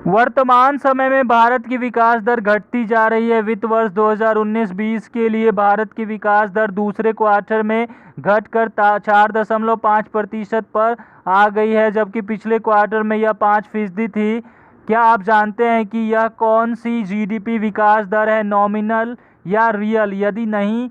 वर्तमान समय में भारत की विकास दर घटती जा रही है। वित्त वर्ष 2019-20 के लिए भारत की विकास दर दूसरे क्वार्टर में घटकर 4.5% पर आ गई है, जबकि पिछले क्वार्टर में यह 5% थी। क्या आप जानते हैं कि यह कौन सी जीडीपी विकास दर है, नॉमिनल या रियल? यदि नहीं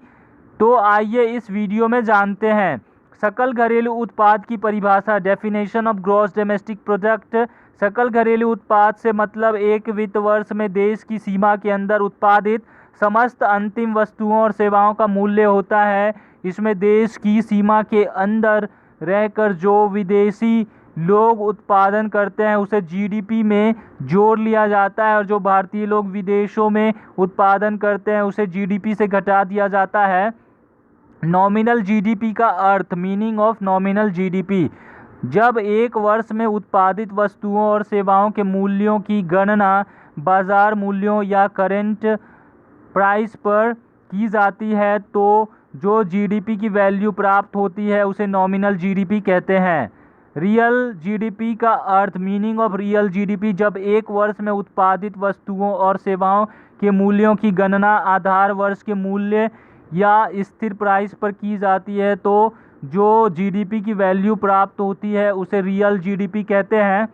तो आइए इस वीडियो में जानते हैं। सकल घरेलू उत्पाद की परिभाषा, definition of gross domestic product. सकल घरेलू उत्पाद से मतलब एक वित्त वर्ष में देश की सीमा के अंदर उत्पादित समस्त अंतिम वस्तुओं और सेवाओं का मूल्य होता है। इसमें देश की सीमा के अंदर रहकर जो विदेशी लोग उत्पादन करते हैं उसे जीडीपी में जोड़ लिया जाता है, और जो भारतीय लोग विदेशों में उत्पादन करते हैं उसे जीडीपी से घटा दिया जाता है। नॉमिनल जीडीपी का अर्थ, मीनिंग ऑफ नॉमिनल जीडीपी, जब एक वर्ष में उत्पादित वस्तुओं और सेवाओं के मूल्यों की गणना बाजार मूल्यों या करेंट प्राइस पर की जाती है तो जो जीडीपी की वैल्यू प्राप्त होती है उसे नॉमिनल जीडीपी कहते हैं। रियल जीडीपी का अर्थ, मीनिंग ऑफ रियल जीडीपी, जब एक वर्ष में उत्पादित वस्तुओं और सेवाओं के मूल्यों की गणना आधार वर्ष के मूल्य या स्थिर प्राइस पर की जाती है तो जो जीडीपी की वैल्यू प्राप्त होती है उसे रियल जीडीपी कहते हैं।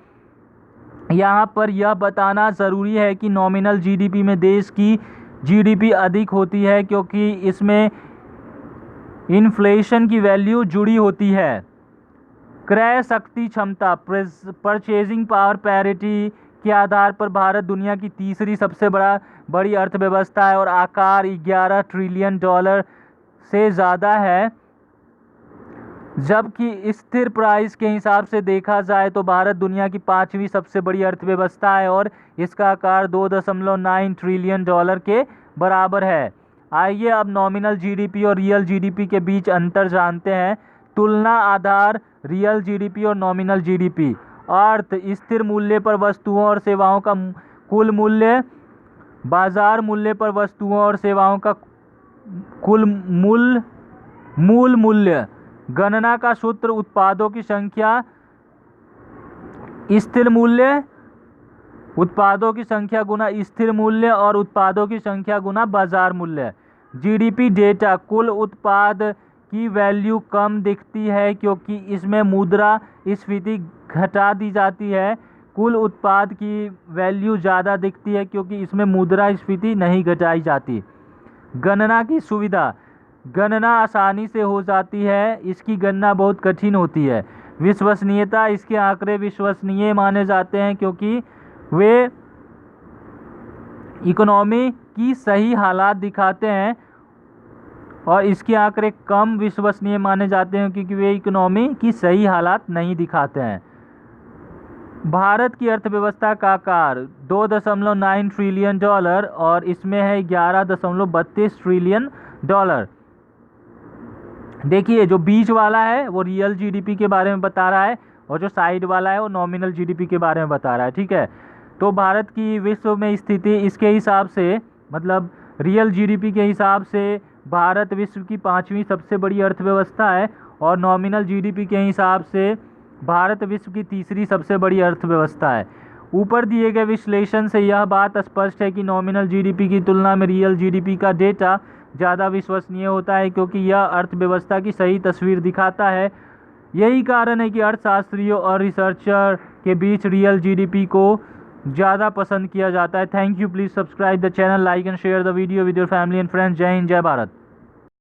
यहाँ पर यह बताना ज़रूरी है कि नॉमिनल जीडीपी में देश की जीडीपी अधिक होती है क्योंकि इसमें इन्फ्लेशन की वैल्यू जुड़ी होती है। क्रय शक्ति क्षमता, परचेजिंग पावर पैरिटी के आधार पर भारत दुनिया की तीसरी सबसे बड़ी अर्थव्यवस्था है और आकार 11 ट्रिलियन डॉलर से ज़्यादा है। जबकि स्थिर प्राइस के हिसाब से देखा जाए तो भारत दुनिया की 5वीं सबसे बड़ी अर्थव्यवस्था है और इसका आकार 2.9 ट्रिलियन डॉलर के बराबर है। आइए अब नॉमिनल जीडीपी और रियल जीडीपी के बीच अंतर जानते हैं। तुलना आधार, रियल जीडीपी और नॉमिनल जीडीपी। अर्थ, स्थिर मूल्य पर वस्तुओं और सेवाओं का कुल मूल्य, बाजार मूल्य पर वस्तुओं और सेवाओं का कुल मूल मूल्य। गणना का सूत्र, उत्पादों की संख्या स्थिर मूल्य, उत्पादों की संख्या गुना स्थिर मूल्य और उत्पादों की संख्या गुना बाजार मूल्य। जीडीपी डेटा, कुल उत्पाद की वैल्यू कम दिखती है क्योंकि इसमें मुद्रा स्फीति घटा दी जाती है। कुल उत्पाद की वैल्यू ज़्यादा दिखती है क्योंकि इसमें मुद्रा स्फीति नहीं घटाई जाती। गणना की सुविधा, गणना आसानी से हो जाती है, इसकी गणना बहुत कठिन होती है। विश्वसनीयता, इसके आंकड़े विश्वसनीय माने जाते हैं क्योंकि वे इकोनॉमी की सही हालात दिखाते हैं, और इसके आंकड़े कम विश्वसनीय माने जाते हैं क्योंकि वे इकोनॉमी की सही हालात नहीं दिखाते हैं। भारत की अर्थव्यवस्था का आकार 2.9 ट्रिलियन डॉलर और इसमें है 11.32 ट्रिलियन डॉलर। देखिए, जो बीच वाला है वो रियल जीडीपी के बारे में बता रहा है और जो साइड वाला है वो नॉमिनल जीडीपी के बारे में बता रहा है। ठीक है, तो भारत की विश्व में स्थिति इसके हिसाब से, मतलब रियल जीडीपी के हिसाब से भारत विश्व की 5वीं सबसे बड़ी अर्थव्यवस्था है और नॉमिनल जीडीपी के हिसाब से भारत विश्व की तीसरी सबसे बड़ी अर्थव्यवस्था है। ऊपर दिए गए विश्लेषण से यह बात स्पष्ट है कि नॉमिनल जीडीपी की तुलना में रियल जीडीपी का डेटा ज़्यादा विश्वसनीय होता है क्योंकि यह अर्थव्यवस्था की सही तस्वीर दिखाता है। यही कारण है कि अर्थशास्त्रियों और रिसर्चर के बीच रियल जीडीपी को ज़्यादा पसंद किया जाता है। Thank you, please subscribe the channel, like and share the video with your family and friends. जय हिंद, जय भारत।